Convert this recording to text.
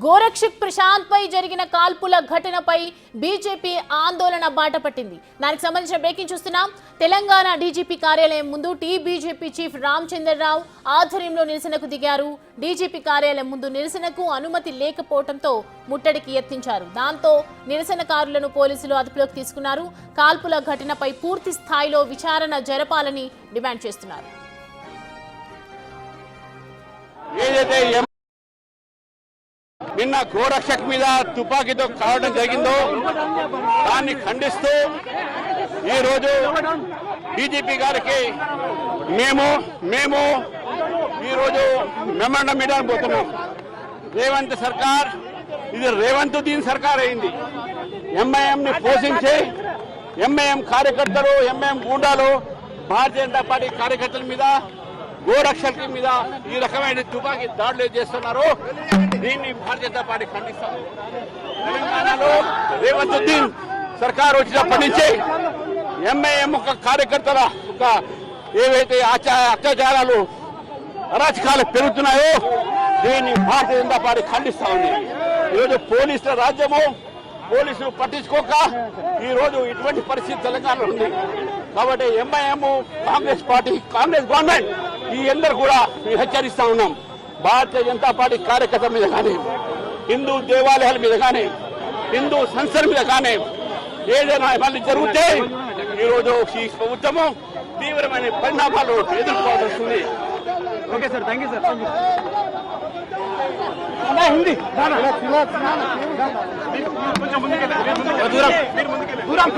గోరక్షక్ ప్రశాంత్ పై జరిగిన కాల్పుల ఘటనపై బీజేపీ ఆందోళన బాట పట్టింది. దానికి సంబంధించిన బ్రేకింగ్ చూస్తున్నాం. తెలంగాణ డీజీపీ కార్యాలయం ముందు బీజేపీ చీఫ్ రామచంద్రరావు ఆధ్వర్యంలో నిరసనకు దిగారు. డీజీపీ కార్యాలయం ముందు నిరసనకు అనుమతి లేకపోవడంతో ముట్టడికి యత్నించారు. దాంతో నిరసనకారులను పోలీసులు అదుపులోకి తీసుకున్నారు. కాల్పుల ఘటనపై పూర్తి స్థాయిలో విచారణ జరపాలని డిమాండ్ చేస్తున్నారు. నిన్న గోరక్షక్ మీద తుపాకీతో కావడం జరిగిందో దాన్ని ఖండిస్తూ ఈరోజు డీజీపీ గారికి మేము ఈరోజు మెమోరాండం ఇవ్వడానికి పోతున్నాం. రేవంత్ సర్కార్ ఇది రేవంత్ దీని సర్కార్ అయింది. ఎంఐఎం ని పోషించి ఎంఐఎం కార్యకర్తలు ఎంఐఎం గూండాలు భారతీయ జనతా పార్టీ కార్యకర్తల మీద గోరక్షకుల మీద ఈ రకమైన తుపాకీ దాడులు చేస్తున్నారు. దీన్ని భారతీయ జనతా పార్టీ ఖండిస్తారు. తెలంగాణలో రేవంత్ దీన్ సర్కార్ వచ్చినప్పటి నుంచి ఎంఐఎం ఒక కార్యకర్తల ఒక ఏవైతే అత్యాచారాలు అరాచకాలు పెరుగుతున్నాయో దీన్ని భారతీయ జనతా పార్టీ ఖండిస్తా ఉంది. ఈరోజు పోలీసుల రాజ్యము పోలీసులు పట్టించుకోక ఈ రోజు ఇటువంటి పరిస్థితి తెలంగాణలో ఉంది. కాబట్టి MIM Congress party Congress government ఈ అందరూ కూడా హెచ్చరిస్తా ఉన్నాం. భారతీయ జనతా పార్టీ కార్యకర్తల మీద కానీ హిందూ దేవాలయాల మీద కానీ హిందూ సంస్థల మీద కానీ ఏదైనా మళ్ళీ జరిగితే ఈరోజు ఈ ప్రభుత్వము తీవ్రమైన పరిణామాలు ఎదుర్కోవాల్సి వస్తుంది. Okay sir, thank you sir. Hindi దూరం